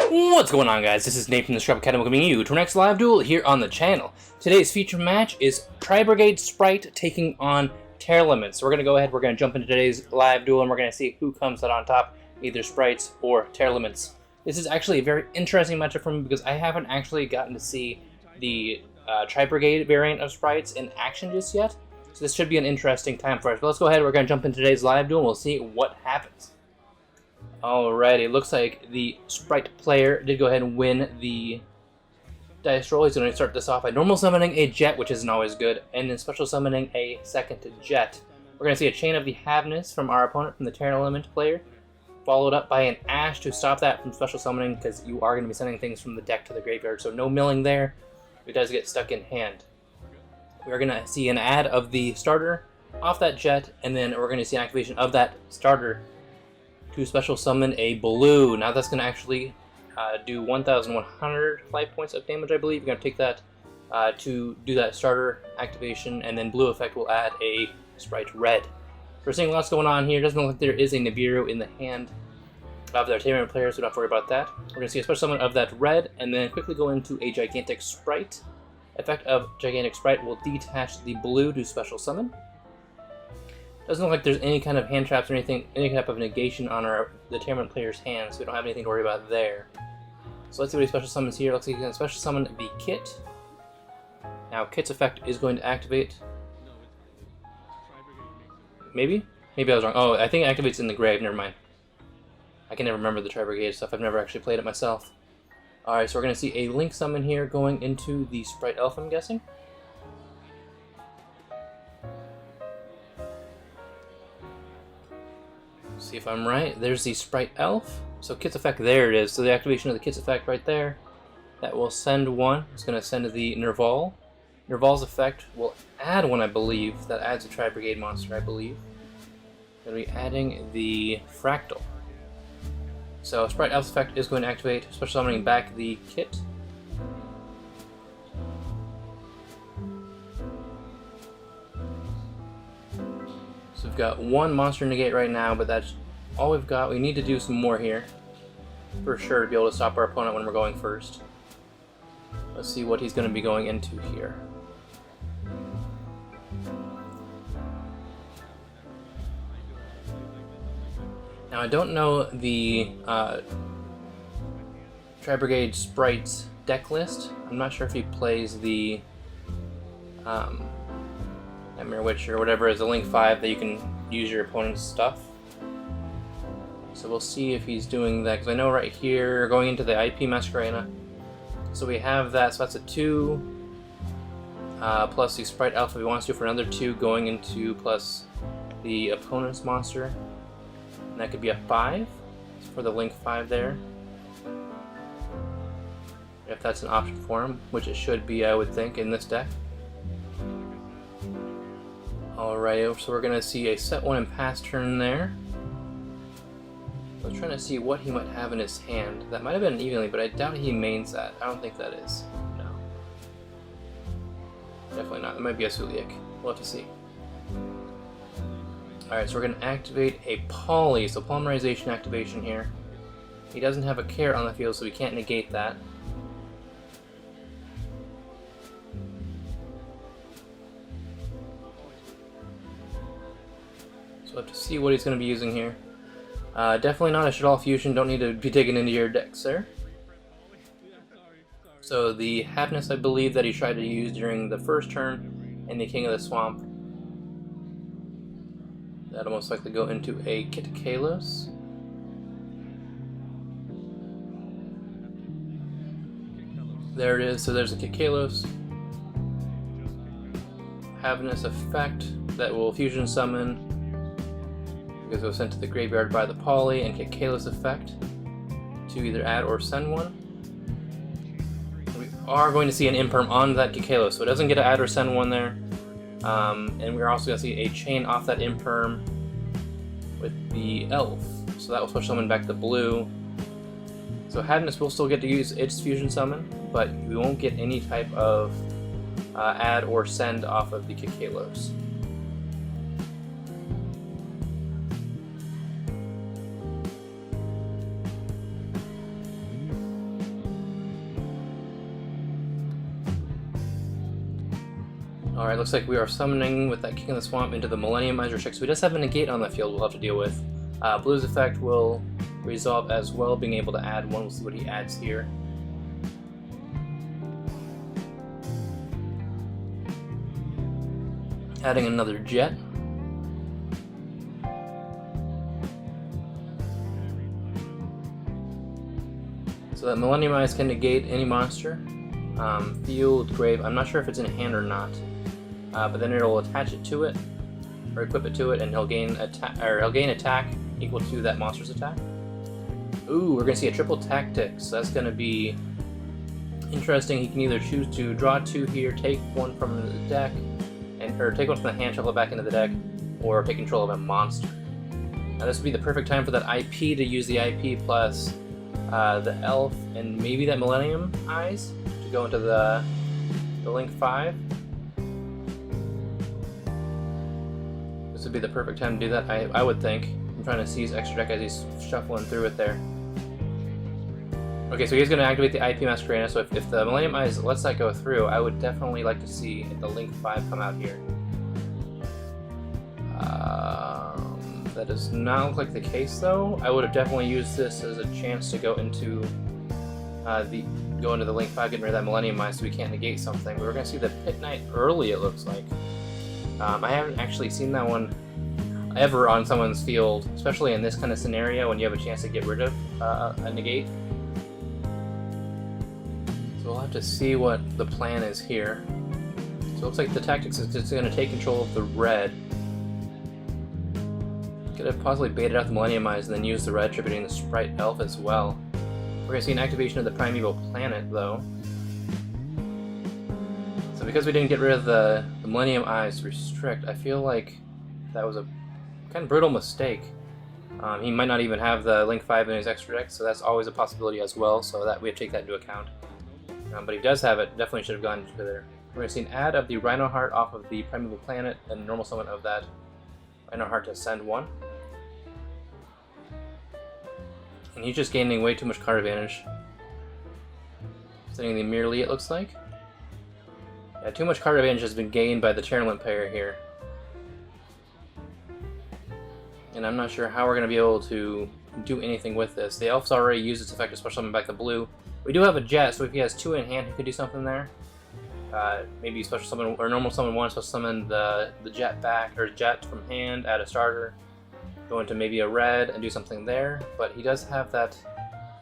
What's going on, guys? This is Nate from the Scrub Academy welcoming you to our next live duel here on the channel. Today's feature match is Tri-Brigade Spright taking on Tearlaments. So we're going to go ahead, we're going to jump into today's live duel, and we're going to see who comes out on top, either Sprights or Tearlaments. This is actually a very interesting matchup for me because I haven't actually gotten to see the Tri-Brigade variant of Sprights in action just yet. So this should be an interesting time for us. But let's go ahead, we're going to jump into today's live duel, and we'll see what happens. Alrighty, looks like the Spright player did go ahead and win the dice roll. He's going to start this off by normal summoning a jet, which isn't always good, and then special summoning a second jet. We're going to see a Chain of the Haveness from our opponent, from the Tearlaments player, followed up by an Ash to stop that from special summoning, because you are going to be sending things from the deck to the graveyard, so no milling there. It does get stuck in hand. We're going to see an add of the starter off that jet, and then we're going to see an activation of that starter to special summon a blue. Now that's going to actually do 1,100 life points of damage, I believe. You're going to take that to do that starter activation, and then blue effect will add a Spright red. We're seeing lots going on here. It doesn't look like there is a Nibiru in the hand of their Tearlaments players, so don't have to worry about that. We're going to see a special summon of that red, and then quickly go into a Gigantic Spright. Effect of Gigantic Spright will detach the blue to special summon. Doesn't look like there's any kind of hand traps or anything, any type of negation on the Tearlaments player's hands, so we don't have anything to worry about there. So let's see what he special summons here. Looks like he's going to special summon the Kit. Now Kit's effect is going to activate. Maybe? Maybe I was wrong. Oh, I think it activates in the grave, never mind. I can never remember the Tri-Brigade stuff, I've never actually played it myself. Alright, so we're going to see a Link summon here going into the Spright Elf, I'm guessing. See if I'm right. There's the Spright Elf. So Kit's effect, there it is. So the activation of the Kit's effect right there. That will send one. It's going to send the Nerval. Nerval's effect will add one, I believe. That adds a Tri-Brigade monster, I believe. Going to be adding the Fractal. So Spright Elf's effect is going to activate, special summoning back the Kit. So we've got one monster negate right now, but that's all we've got. We need to do some more here, for sure, to be able to stop our opponent when we're going first. Let's see what he's going to be going into here. Now I don't know the Tri-Brigade Spright's deck list. I'm not sure if he plays the Nightmare Witch or whatever is a Link 5 that you can use your opponent's stuff. So we'll see if he's doing that, because I know right here, going into the IP Masquerena, so we have that, so that's a 2, plus the Spright Elf if he wants to for another 2 going into, plus the opponent's monster, and that could be a 5 for the Link 5 there, if that's an option for him, which it should be, I would think, in this deck. Alright, so we're going to see a set 1 and pass turn there. I was trying to see what he might have in his hand. That might have been evenly, but I doubt he mains that. I don't think that is. No. Definitely not. That might be a Suliak. We'll have to see. Alright, so we're going to activate a Poly, so Polymerization activation here. He doesn't have a Care on the field, so we can't negate that. So we'll have to see what he's going to be using here. Definitely not a Shaddoll Fusion, don't need to be taken into your decks there. So the Haveness, I believe, that he tried to use during the first turn, and the King of the Swamp. That'll most likely go into a Kit Kalos. There it is, so there's a Kit Kalos. Haveness effect that will Fusion Summon, because it was sent to the graveyard by the Poly, and Kit Kalos effect to either add or send one. We are going to see an Imperm on that Kit Kalos, so it doesn't get to add or send one there. And we're also going to see a chain off that Imperm with the Elf, so that will special summon back the blue. So Haveness will still get to use its Fusion Summon, but we won't get any type of add or send off of the Kit Kalos. Alright, looks like we are summoning with that King of the Swamp into the Millennium Miser trick, so he does have a negate on the field we'll have to deal with. Blue's effect will resolve as well, being able to add one. We'll see what he adds here. Adding another jet. So that Millennium Eyes can negate any monster. Field, Grave, I'm not sure if it's in hand or not. But then it'll attach it to it, or equip it to it, and he'll gain attack equal to that monster's attack. Ooh, we're gonna see a triple tactics. So that's gonna be interesting. He can either choose to draw 2 here, take 1 from the deck, or take 1 from the hand, shuffle it back into the deck, or take control of a monster. Now this would be the perfect time for that IP to use the IP plus the Elf and maybe that Millennium Eyes to go into the Link 5. This would be the perfect time to do that, I would think. I'm trying to see his extra deck as he's shuffling through it there. Okay, so he's going to activate the IP Masquerade, so if the Millennium Eyes lets that go through, I would definitely like to see the Link 5 come out here. That does not look like the case, though. I would have definitely used this as a chance to go into the Link 5, getting rid of that Millennium Eyes so we can't negate something. But we're going to see the Pit Knight early, it looks like. I haven't actually seen that one ever on someone's field, especially in this kind of scenario when you have a chance to get rid of a negate. So we'll have to see what the plan is here. So it looks like the tactics is just going to take control of the red. Could have possibly baited out the Millennium Eyes and then use the red, tributing the Spright Elf as well. We're going to see an activation of the Primeval Planet, though. So because we didn't get rid of the Millennium Eyes to restrict, I feel like that was a kind of brutal mistake. He might not even have the Link 5 in his extra deck, so that's always a possibility as well, so that we have to take that into account. But if he does have it, definitely should have gone to there. We're going to see an add of the Rhino Heart off of the Primeval Planet and normal summon of that Rhino Heart to send 1. And he's just gaining way too much card advantage. Sending the Merely, it looks like. Yeah, too much card advantage has been gained by the Tearlaments player here. And I'm not sure how we're going to be able to do anything with this. The Elf's already used its effect to special summon back the blue. We do have a jet, so if he has 2 in hand, he could do something there. Maybe special summon, or normal summon 1, special summon the jet back, or jet from hand, add a starter, go into maybe a red and do something there. But he does have that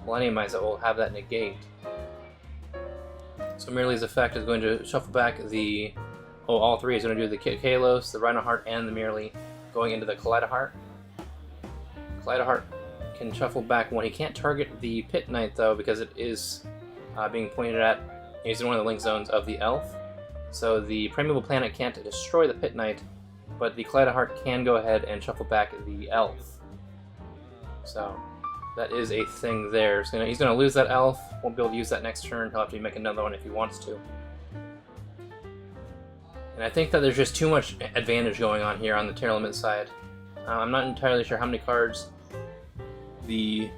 Millennium Eyes that will have that negate. So Merely's effect is going to shuffle back the... Oh, all 3 is going to do the Kalos, the Rhino Heart, and the Merely, going into the Kaleido Heart. Kaleido Heart can shuffle back 1. He can't target the Pit Knight, though, because it is being pointed at. He's in one of the link zones of the Elf. So the Primeval Planet can't destroy the Pit Knight, but the Kaleido Heart can go ahead and shuffle back the Elf. So that is a thing there. He's going to lose that Elf, won't be able to use that next turn. He'll have to make another one if he wants to. And I think that there's just too much advantage going on here on the Tearlaments side. I'm not entirely sure how many cards the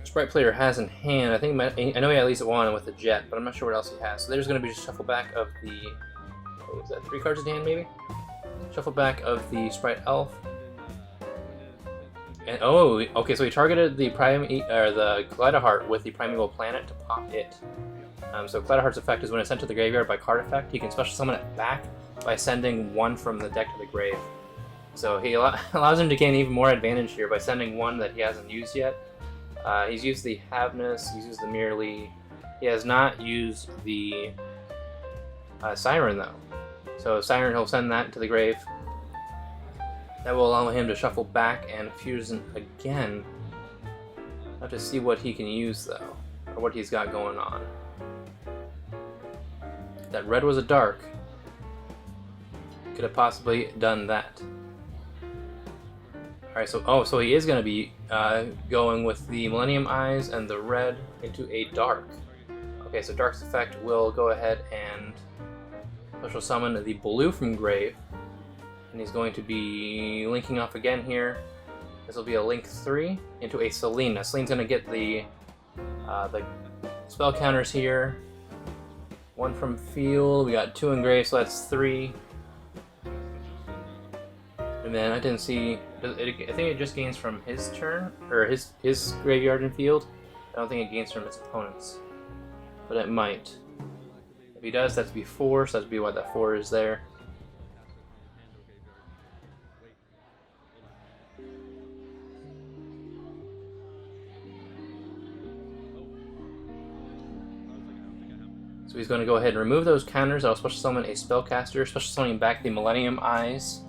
Spright player has in hand. I know he had at least 1 with the jet, but I'm not sure what else he has. So there's going to be just shuffle back of the... What was that? 3 cards in hand, maybe? Shuffle back of the Spright Elf. And oh, okay, so he targeted the the Kaleido Heart with the Primeval Planet to pop it. So Kaleido Heart's effect is when it's sent to the graveyard by card effect, he can special summon it back by sending 1 from the deck to the grave. So he allows him to gain even more advantage here by sending 1 that he hasn't used yet. He's used the Havness, he's used the Merely. He has not used the Siren, though. So Siren, he'll send that to the grave. That will allow him to shuffle back and fusion again. I'll have to see what he can use, though, or what he's got going on. That red was a dark. Could have possibly done that. Alright, so he is going to be going with the Millennium Eyes and the red into a dark. Okay, so Dark's effect will go ahead and special summon the blue from grave. And he's going to be linking off again here. This will be a Link 3 into a Selene. Now Selene's going to get the spell counters here. 1 from field, we got 2 in grave, so that's 3. And then I didn't see. I think it just gains from his turn or his graveyard and field. I don't think it gains from its opponents, but it might. If he does, that'd be 4, so that'd be why that 4 is there. So he's going to go ahead and remove those counters. I'll special summon a spellcaster, special summoning back the Millennium Eyes.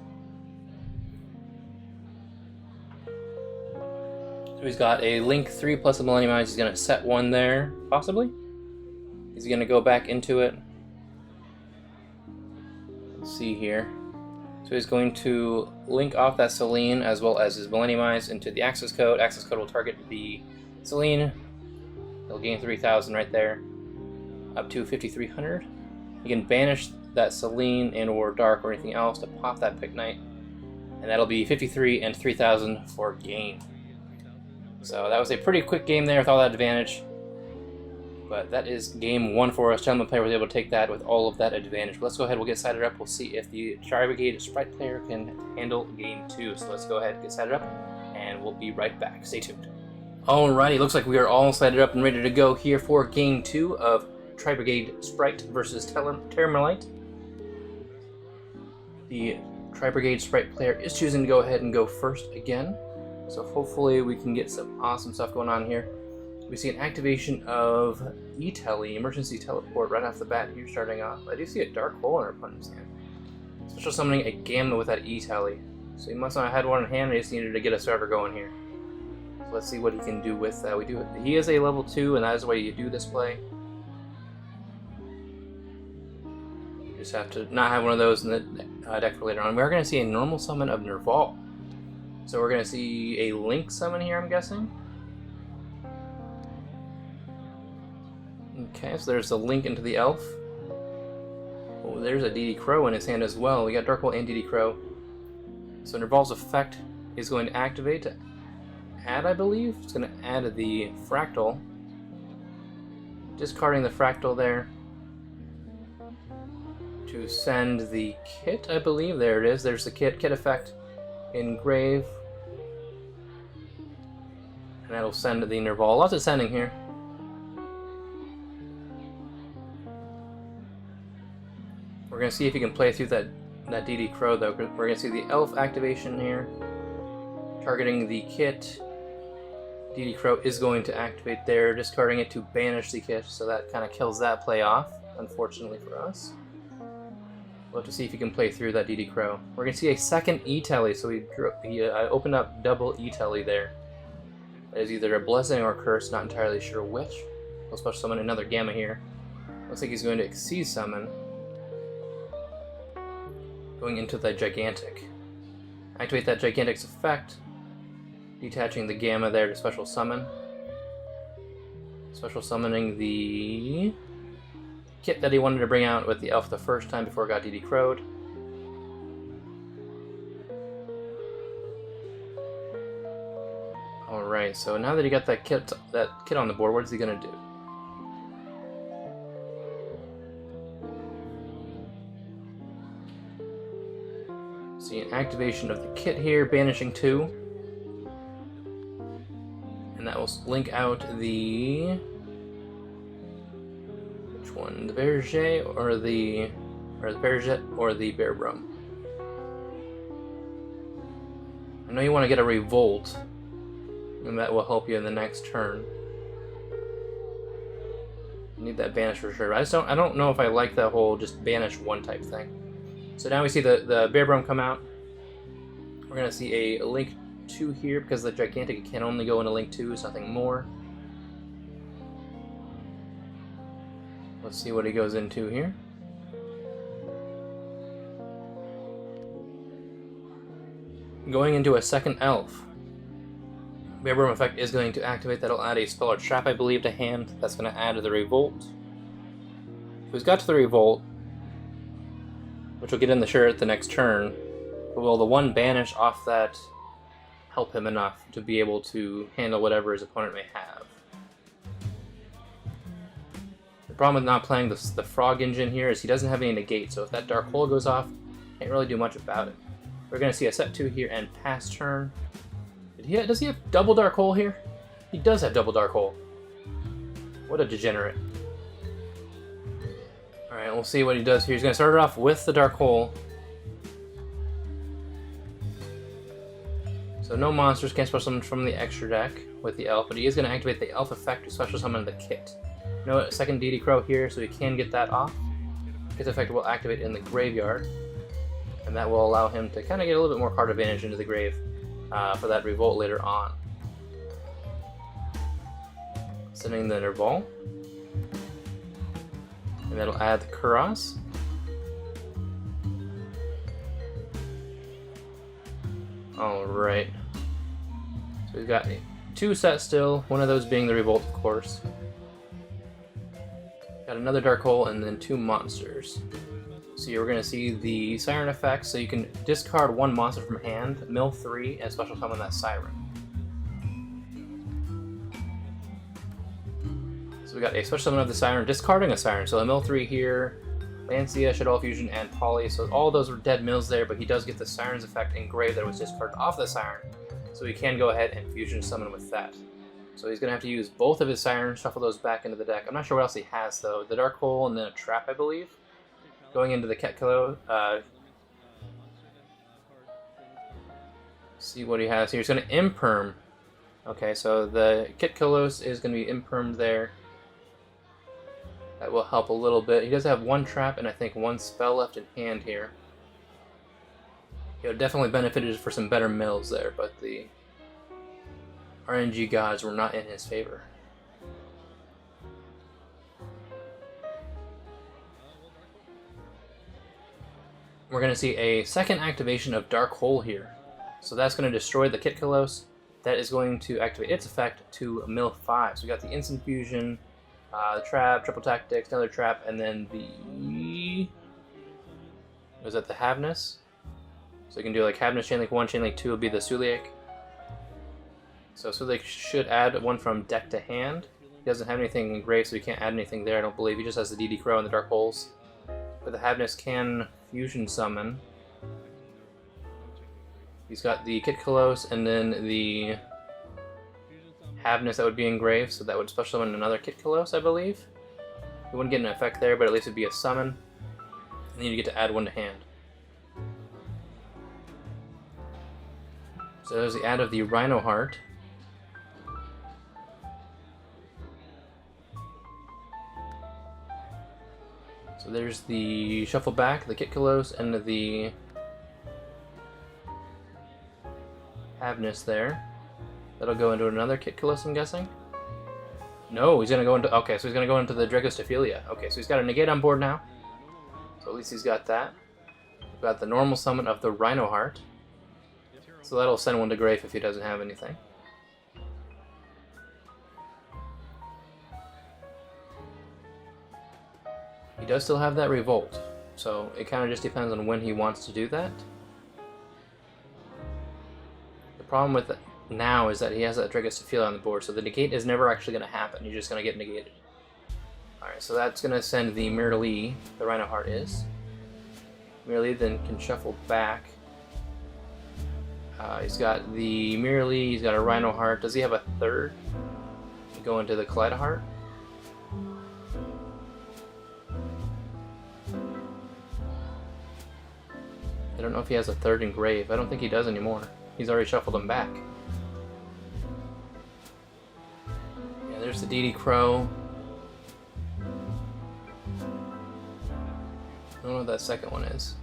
So he's got a Link 3 plus a Millennium Eyes. He's going to set 1 there, possibly. He's going to go back into it. Let's see here. So he's going to link off that Selene as well as his Millennium Eyes into the access code. Access code will target the Selene. He'll gain 3,000 right there. Up to 5,300. You can banish that Selene and or Dark or anything else to pop that Pick Knight. And that'll be 53 and 3,000 for game. So that was a pretty quick game there with all that advantage. But that is game 1 for us. Gentleman player was able to take that with all of that advantage. But let's go ahead, we'll get sided up. We'll see if the Tri-Brigade Spright player can handle game 2. So let's go ahead and get sided up, and we'll be right back. Stay tuned. Alrighty, looks like we are all sided up and ready to go here for game 2 of Tri-Brigade Spright versus Tearlaments. The Tri-Brigade Spright player is choosing to go ahead and go first again. So hopefully we can get some awesome stuff going on here. We see an activation of E-Tele, Emergency Teleport, right off the bat here starting off. I do see a Dark Hole in our opponent's hand. Special summoning a Gamma with that E-Tele. So he must not have had one in hand, he just needed to get a starter going here. So let's see what he can do with that. He is a level 2, and that is the way you do this play. Just have to not have one of those in the deck for later on. We are going to see a normal summon of Nerval. So we're going to see a Link summon here, I'm guessing. Okay, so there's a Link into the Elf. Oh, there's a DD Crow in his hand as well. We got Dark Hole and DD Crow. So Nerval's effect is going to activate to add, I believe. It's going to add the Fractal. Discarding the Fractal there. To send the kit, I believe. There it is. There's the kit effect. Engrave. And that'll send the Nerval. Lots of sending here. We're going to see if you can play through that DD Crow, though. We're going to see the Elf activation here. Targeting the kit. DD Crow is going to activate there, discarding it to banish the kit, so that kind of kills that play off, unfortunately for us. We'll have to see if he can play through that DD Crow. We're going to see a second E-Tele, so he opened up double E-Tele there. That is either a blessing or a curse, not entirely sure which. We'll special summon another Gamma here. Looks like he's going to Exceed Summon. Going into the Gigantic. Activate that Gigantic's effect. Detaching the Gamma there to special summon. Special summoning the kit that he wanted to bring out with the Elf the first time before it got DD Crow'd. Alright, so now that he got that kit on the board, what is he gonna do? See an activation of the kit here, banishing 2. And that will link out the... which one? The Berger or the Berget or the Bearbrum? I know you want to get a Revolt, and that will help you in the next turn. You need that banish for sure. I don't know if I like that whole just banish one type thing. So now we see the Bearbrum come out. We're gonna see a Link 2 here because the Gigantic can only go into Link 2, so nothing more. Let's see what he goes into here. Going into a second Elf. Bearbrum effect is going to activate. That'll add a spell or trap, I believe, to hand. That's going to add to the Revolt. So he's got to the Revolt, which will get in the shirt the next turn. But will the one banish off that help him enough to be able to handle whatever his opponent may have? The problem with not playing the Frog Engine here is he doesn't have any negate, so if that Dark Hole goes off, can't really do much about it. We're going to see a set 2 here and pass turn. Does he have double Dark Hole here? He does have double Dark Hole. What a degenerate. Alright, we'll see what he does here. He's going to start it off with the Dark Hole. So no monsters, can't special summon from the extra deck with the elf, but he is going to activate the elf effect to special summon the kit. No second Deity Crow here, so he can get that off. Kit's effect will activate in the graveyard, and that will allow him to kind of get a little bit more card advantage into the grave for that revolt later on. Sending the Nerval, and that'll add the Kuros. Alright. So we've got 2 sets still, one of those being the Revolt, of course. Got another Dark Hole and then 2 monsters. So you're going to see the Siren effect, so you can discard 1 monster from hand, mill 3, and special summon that Siren. So we got a special summon of the Siren, discarding a Siren. So a mill 3 here, Lancia, Shadow Fusion, and Poly. So all those were dead mills there, but he does get the Siren's effect engraved that was discarded off the Siren. So he can go ahead and fusion summon with that. So he's going to have to use both of his Sirens, shuffle those back into the deck. I'm not sure what else he has though. The Dark Hole and then a Trap, I believe. Going into the Ketkilo. See what he has here. He's going to Imperm. Okay, so the Kitkilos is going to be Impermed there. That will help a little bit. He does have 1 trap and I think 1 spell left in hand here. He would definitely benefited for some better mills there, but the RNG gods were not in his favor. We're going to see a second activation of Dark Hole here. So that's going to destroy the Kitkilos. That is going to activate its effect to mill 5. So we got the Instant Fusion, the Trap, Triple Tactics, another Trap, and then the... Was that the Havness? So you can do like Havness, Chainlink 1, Chainlink 2 will be the Suliak. So Suliak should add 1 from deck to hand. He doesn't have anything engraved, so he can't add anything there, I don't believe. He just has the DD Crow and the Dark Holes. But the Havness can fusion summon. He's got the Kitkilos and then the Havness that would be engraved, so that would special summon another Kitkilos, I believe. He wouldn't get an effect there, but at least it'd be a summon. And then you get to add 1 to hand. So there's the add of the Rhino Heart. So there's the Shuffle Back, the Kitkilos, and the Havness there. That'll go into another Kitkilos, I'm guessing? No, he's gonna go into... Okay, so he's gonna go into the Dragostophilia. Okay, so he's got a Negate on board now. So at least he's got that. We've got the normal summon of the Rhino Heart. So that'll send 1 to grave if he doesn't have anything. He does still have that Revolt, so it kind of just depends on when he wants to do that. The problem with it now is that he has that Dragostophilia on the board, so the negate is never actually going to happen. You're just going to get negated. Alright, so that's going to send the Mirror-Lee, the Rhino Heart is. Mirror-Lee then can shuffle back. He's got the Mirror-Lee, he's got a Rhino Heart. Does he have a third? Go into the Kaleido Heart. I don't know if he has a third engrave. I don't think he does anymore. He's already shuffled them back. Yeah, there's the DD Crow. I don't know what that second one is.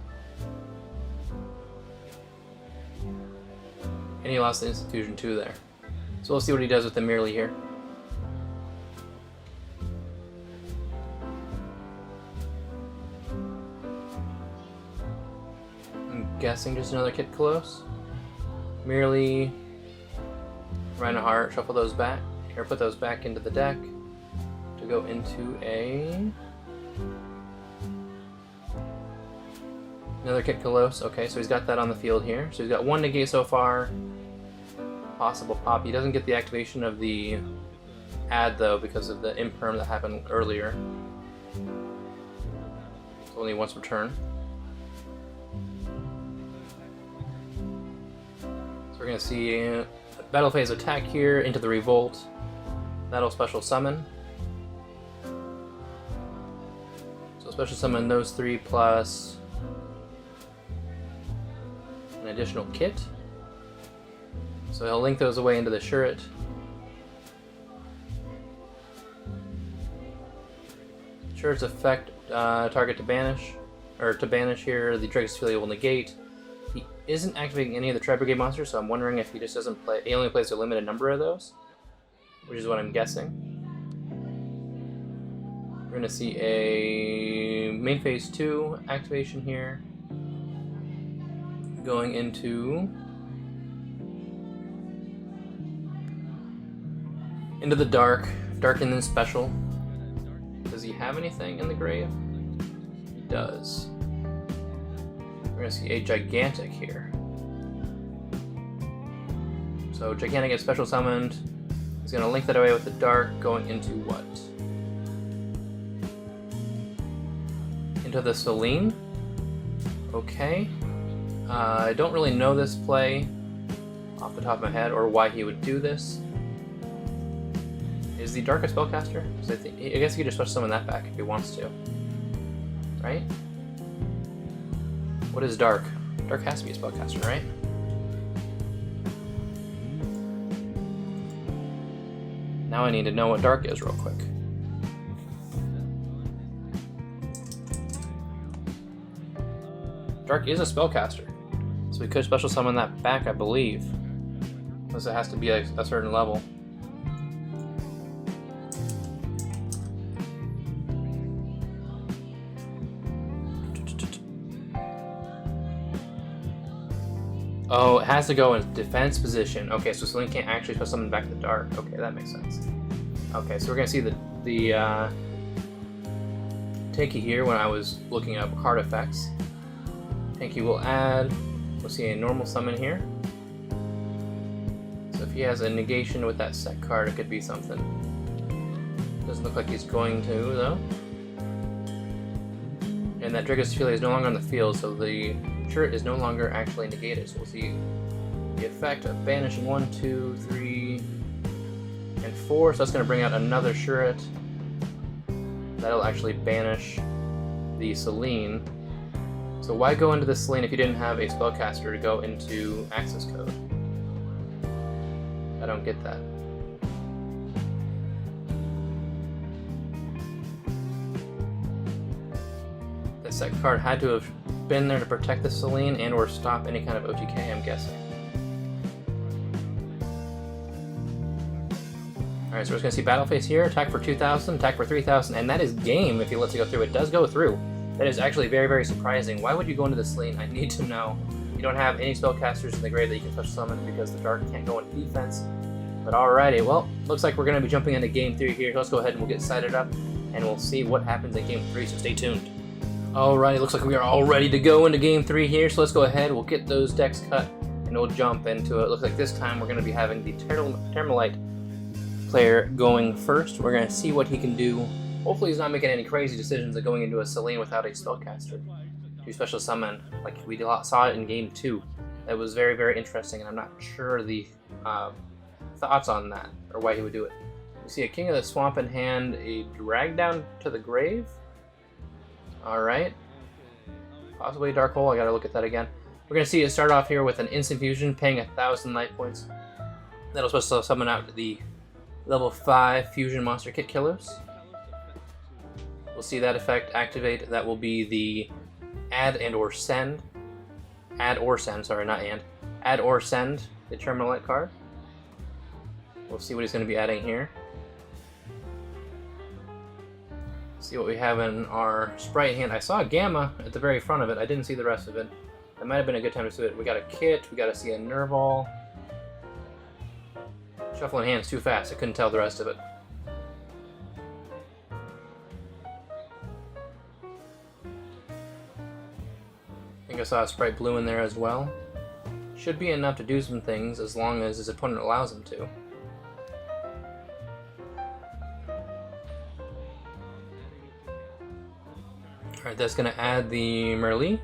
And he lost the Instant Fusion 2 there. So we'll see what he does with the Mirror-Lee here. I'm guessing just another Kitkilos. Mirror-Lee, Rhino Heart, shuffle those back, or put those back into the deck to go into another Kitkilos. Okay, so he's got that on the field here. So he's got 1 negate so far. Possible pop. He doesn't get the activation of the add though because of the imperm that happened earlier. It's only once per turn. We're gonna see a battle phase attack here into the Revolt. That'll special summon. So special summon those three plus an additional kit. So he'll link those away into the Shuret. Shuret's effect target to banish, or to banish here. The Dragophilia will negate. He isn't activating any of the Tri-Brigade monsters, so I'm wondering if he just doesn't play. He only plays a limited number of those, which is what I'm guessing. We're gonna see a main phase 2 activation here, going into the dark and then special. Does he have anything in the grave? He does. We're gonna see a gigantic here. So gigantic gets special summoned. He's gonna link that away with the dark, going into what? Into the Selene. Okay. I don't really know this play off the top of my head, or why he would do this. Is the Dark a spellcaster? I guess he could just special summon that back if he wants to. Right? What is Dark? Dark has to be a spellcaster, right? Now I need to know what Dark is real quick. Dark is a spellcaster, so we could special summon that back, I believe. Unless it has to be a certain level. Oh, it has to go in defense position. Okay, so Selene can't actually put something back to the dark. Okay, that makes sense. Okay, so we're gonna see the Tanky here when I was looking up card effects. Tanky will add, we'll see a normal summon here. So if he has a negation with that set card, it could be something. Doesn't look like he's going to, though. And that Dragophilia is no longer on the field, so the Shuret is no longer actually negated. So we'll see the effect of banishing 1, 2, 3, and 4. So that's going to bring out another Shuret. That'll actually banish the Selene. So why go into the Selene if you didn't have a spellcaster to go into access code? I don't get that. The set card had to have been there to protect the Selene and or stop any kind of OTK, I'm guessing. Alright, so we're just going to see battle phase here, attack for 2,000, attack for 3,000, and that is game if he lets it go through. It does go through. That is actually very, very surprising. Why would you go into the Selene? I need to know. You don't have any spellcasters in the grave that you can special summon because the dark can't go into defense. But alrighty, well, looks like we're going to be jumping into game 3 here. So let's go ahead and we'll get sighted up, and we'll see what happens in game 3, so stay tuned. Alrighty, looks like we are all ready to go into game 3 here, so let's go ahead, we'll get those decks cut, and we'll jump into it. Looks like this time we're going to be having the Tearlaments player going first. We're going to see what he can do. Hopefully he's not making any crazy decisions of going into a Selene without a spellcaster to special summon, like we saw it in game 2. That was very, very interesting, and I'm not sure the thoughts on that, or why he would do it. We see a King of the Swamp in hand, a Drag Down to the Grave. Alright. Possibly Dark Hole, I gotta look at that again. We're gonna see it start off here with an Instant Fusion, paying 1,000 life points. That'll supposed to summon out the level 5 Fusion Monster Kit Killers. We'll see that effect activate. That will be the Add and or Send. Add or Send, sorry, not and. Add or Send the Tearlaments card. We'll see what he's gonna be adding here. See what we have in our Spright hand. I saw a Gamma at the very front of it. I didn't see the rest of it. That might have been a good time to see it. We got a Kit. We got to see a Nerval. Shuffling hands too fast. I couldn't tell the rest of it. I think I saw a Spright Blue in there as well. Should be enough to do some things as long as his opponent allows him to. Alright, that's going to add the Merlee.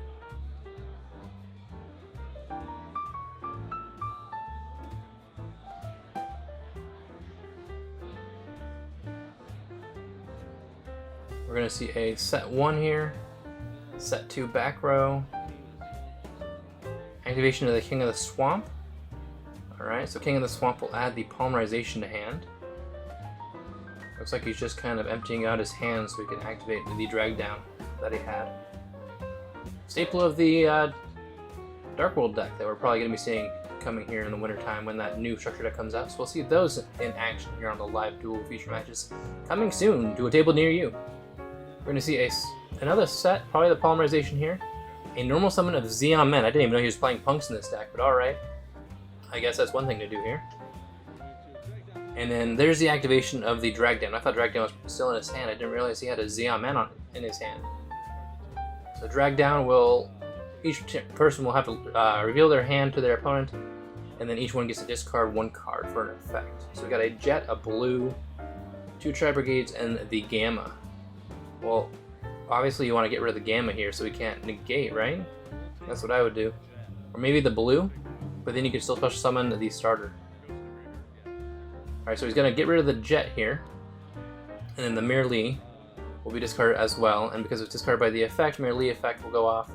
We're going to see a set 1 here, set 2 back row, activation of the King of the Swamp. Alright, so King of the Swamp will add the Polymerization to hand. Looks like he's just kind of emptying out his hand so he can activate the drag down that he had. Staple of the Dark World deck that we're probably going to be seeing coming here in the winter time when that new structure deck comes out. So we'll see those in action here on the live duel feature matches coming soon to a table near you. We're going to see another set, probably the Polymerization here. A normal summon of Xeon Men. I didn't even know he was playing punks in this deck, but alright. I guess that's one thing to do here. And then there's the activation of the Drag Down. I thought Drag Down was still in his hand. I didn't realize he had a Xeon Man in his hand. So Drag Down will... Each person will have to reveal their hand to their opponent, and then each one gets to discard 1 card for an effect. So we got a Jet, a Blue, 2 Tri-Brigades, and the Gamma. Well, obviously you want to get rid of the Gamma here so we can't negate, right? That's what I would do. Or maybe the Blue, but then you can still special summon the starter. Alright, so he's going to get rid of the Jet here, and then the Merely will be discarded as well, and because it's discarded by the effect, Merely effect will go off.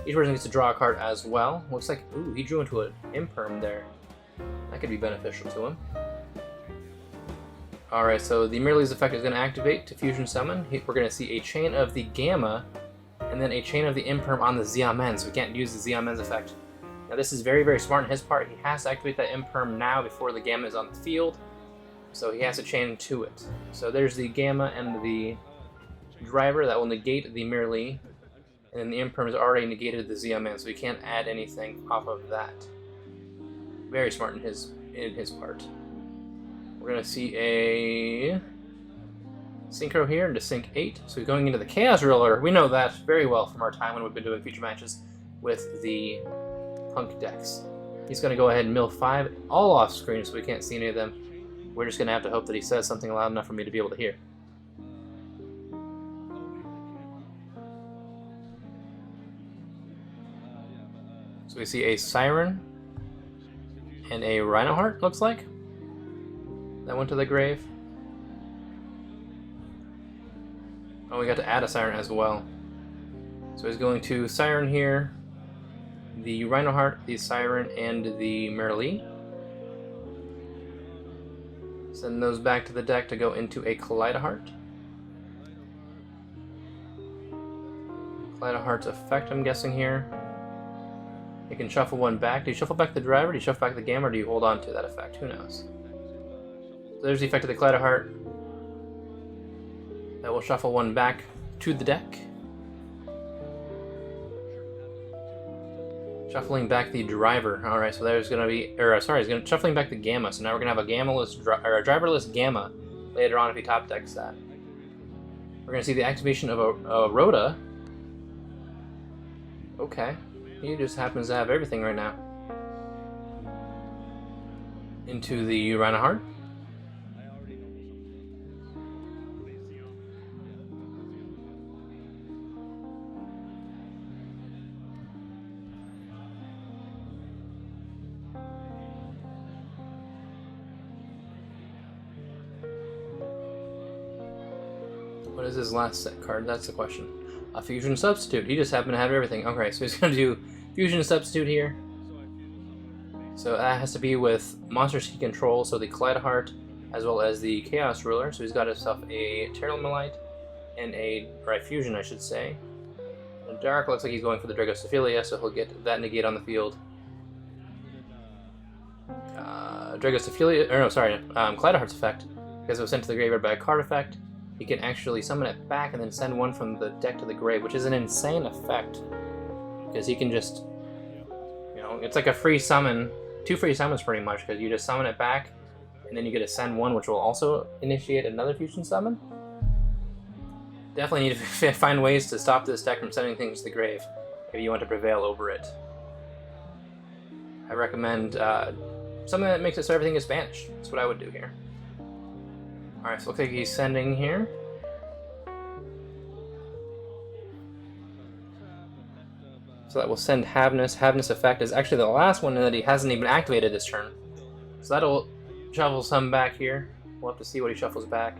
Each person gets to draw a card as well. Looks like, ooh, he drew into an Imperm there. That could be beneficial to him. Alright, so the Merely's effect is going to activate to Fusion Summon. We're going to see a chain of the Gamma, and then a chain of the Imperm on the Xeon Men, so we can't use the Xeon Men's effect. Now this is very, very smart on his part. He has to activate that Imperm now before the Gamma is on the field, so he has to chain to it. So there's the Gamma and the Driver that will negate the Merely. And then the Imperm has already negated the Xeon Man, so we can't add anything off of that. Very smart in his part. We're gonna see a Synchro here into Sync 8. So he's going into the Chaos Ruler. We know that very well from our time when we've been doing feature matches with the Punk decks. He's gonna go ahead and mill 5 all off screen, so we can't see any of them. We're just gonna have to hope that he says something loud enough for me to be able to hear. So we see a Siren and a Rhino Heart, looks like. That went to the grave. Oh, we got to add a Siren as well. So he's going to Siren here, the Rhino Heart, the Siren, and the Merely. Send those back to the deck to go into a Kaleidoheart. Kaleidoheart's effect, I'm guessing here. You can shuffle 1 back. Do you shuffle back the Driver, do you shuffle back the Gamma, or do you hold on to that effect? Who knows? So there's the effect of the Kaleidoheart. That will shuffle 1 back to the deck. Shuffling back the Driver. Alright, so there's going to be... he's going to shuffling back the Gamma. So now we're going to have a Gamma-less or a Driverless Gamma later on if he top decks that. We're going to see the activation of a Rhoda. Okay. He just happens to have everything right now. Into the Rhino Heart. What is his last set card? That's the question. A Fusion Substitute. He just happened to have everything. Okay, so he's going to do Fusion Substitute here. So that has to be with monsters he controls, so the Kaleidoheart, as well as the Chaos Ruler. So he's got himself a Tearlaments and a Fusion, I should say. And Dark looks like he's going for the Dragostophilia, so he'll get that negate on the field. Kaleidoheart's effect, because it was sent to the graveyard by a card effect. You can actually summon it back and then send 1 from the deck to the grave, which is an insane effect. Because he can just, you know, it's like a free summon, 2 free summons pretty much, because you just summon it back, and then you get to send 1, which will also initiate another fusion summon. Definitely need to find ways to stop this deck from sending things to the grave, if you want to prevail over it. I recommend something that makes it so everything is banished. That's what I would do here. Alright, so it looks like he's sending here. So that will send Havness. Havness effect is actually the last one that he hasn't even activated this turn. So that'll shuffle some back here. We'll have to see what he shuffles back.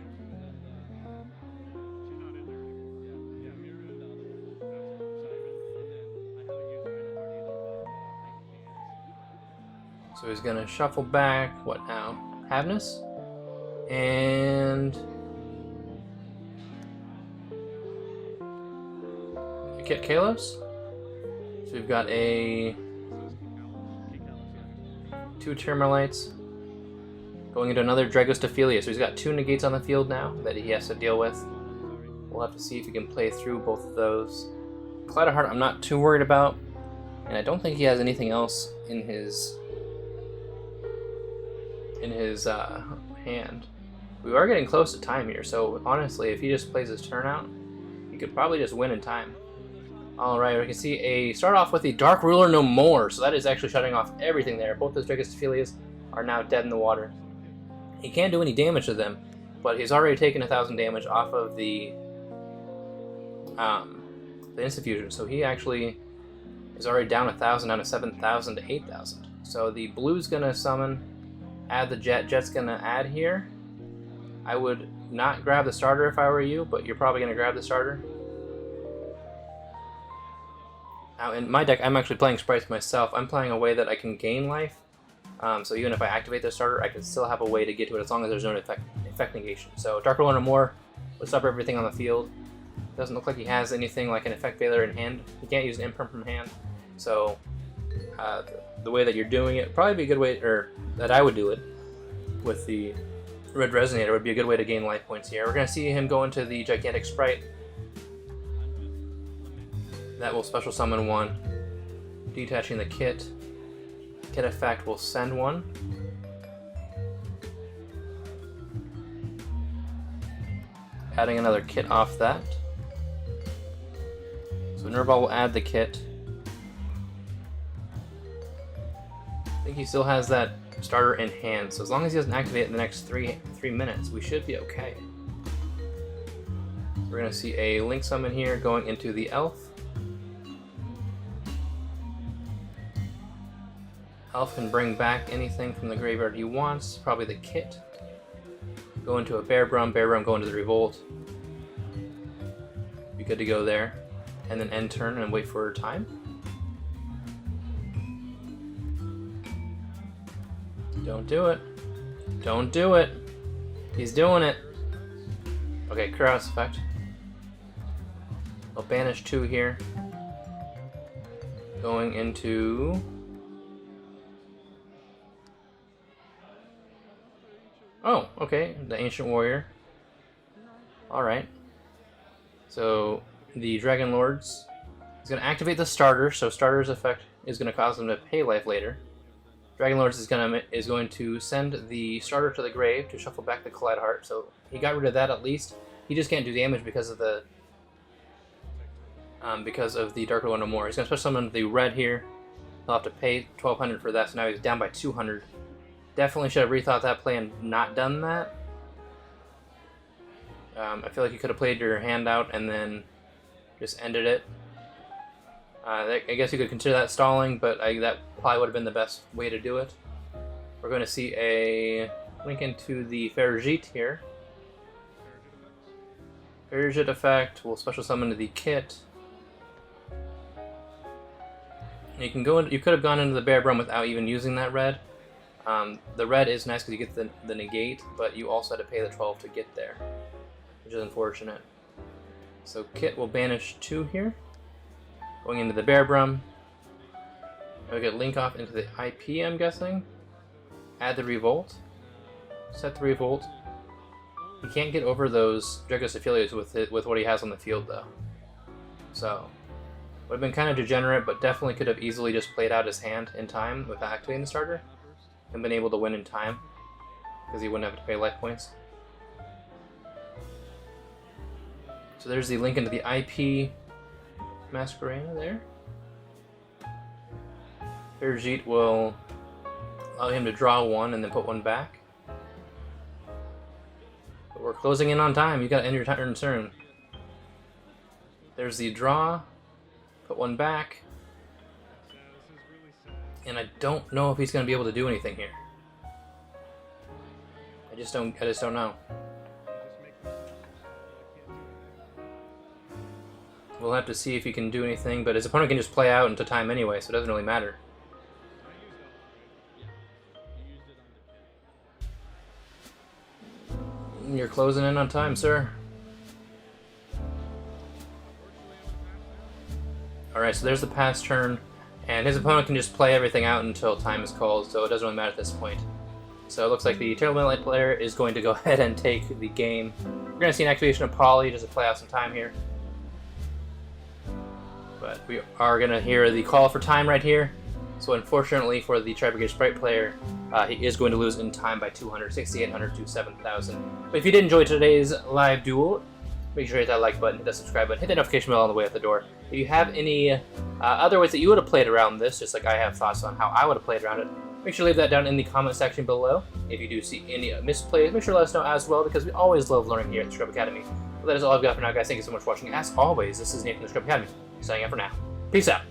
So he's gonna shuffle back, what now? Havness? And Kit Kalos. So we've got a 2 Termalites going into another Dragostophilia. So he's got 2 negates on the field now that he has to deal with. We'll have to see if he can play through both of those. Cloudheart I'm not too worried about, and I don't think he has anything else in his hand. We are getting close to time here, so honestly, if he just plays his turn out, he could probably just win in time. Alright, we can see start off with the Dark Ruler no more, so that is actually shutting off everything there. Both those Dragostophilias are now dead in the water. He can't do any damage to them, but he's already taken 1,000 damage off of the Instant Fusion, so he actually is already down 1,000, down to 7,000 to 8,000. So the Blue's gonna summon, add the Jet. Jet's gonna add here. I would not grab the starter if I were you, but you're probably gonna grab the starter. Now in my deck, I'm actually playing Sprites myself. I'm playing a way that I can gain life. So even if I activate the starter, I can still have a way to get to it as long as there's no effect negation. So Dark Ruler no more will stop everything on the field. Doesn't look like he has anything like an effect veiler in hand. He can't use an imperm from hand. So the way that you're doing it, probably be a good way, or that I would do it with the Red Resonator would be a good way to gain life points here. We're going to see him go into the Gigantic Spright. That will special summon 1. Detaching the Kit. Kit effect will send 1. Adding another Kit off that. So Nervball will add the Kit. I think he still has that starter in hand, so as long as he doesn't activate it in the next 3 minutes, we should be okay. So we're going to see a Link Summon here going into the Elf. Elf can bring back anything from the graveyard he wants, probably the Kit. Go into a Bear Brum go into the Revolt. Be good to go there. And then end turn and wait for time. Don't do it. Don't do it. He's doing it. Okay, Kuros effect. I'll banish 2 here. Going into... Oh, okay, the Ancient Warrior. Alright. So, the Dragon Lords is going to activate the starter, so starter's effect is going to cause them to pay life later. Dragon Lords is going to send the starter to the grave to shuffle back the Cloudheart, so he got rid of that at least. He just can't do damage because of the Dark Ruler no more. He's going to special summon the red here. He'll have to pay 1,200 for that, so now he's down by 200. Definitely should have rethought that play and not done that. I feel like you could have played your hand out and then just ended it. I guess you could consider that stalling, but that probably would have been the best way to do it. We're going to see a link into the Ferrigit here. Ferrigit effect will special summon to the Kit. You can go. You could have gone into the Bear Brum without even using that red. The red is nice because you get the negate, but you also had to pay the 12 to get there, which is unfortunate. So Kit will banish 2 here, going into the Bear Brum. We get Link off into the IP, I'm guessing. Add the Revolt. Set the Revolt. He can't get over those Dragostophilias with what he has on the field, though. So, would have been kind of degenerate, but definitely could have easily just played out his hand in time without activating the starter, and been able to win in time, because he wouldn't have to pay life points. So there's the link into the IP Masquerena there. Ferrigit will allow him to draw 1 and then put 1 back. But we're closing in on time. You gotta end your turn soon. There's the draw. Put 1 back. And I don't know if he's gonna be able to do anything here. I just don't know. We'll have to see if he can do anything, but his opponent can just play out into time anyway, so it doesn't really matter. You're closing in on time, sir. Alright, so there's the pass turn, and his opponent can just play everything out until time is called, so it doesn't really matter at this point. So it looks like the Tearlaments player is going to go ahead and take the game. We're going to see an activation of Poly just to play out some time here. But we are going to hear the call for time right here. So unfortunately for the Tri-Brigade Spright player, he is going to lose in time by 200, 6,800 to 7,000. But if you did enjoy today's live duel, make sure to hit that like button, hit that subscribe button, hit the notification bell on the way out the door. If you have any other ways that you would have played around this, just like I have thoughts on how I would have played around it, make sure to leave that down in the comment section below. If you do see any misplays, make sure to let us know as well, because we always love learning here at the Scrub Academy. But that is all I've got for now, guys. Thank you so much for watching. As always, this is Nathan from the Scrub Academy, signing out for now. Peace out.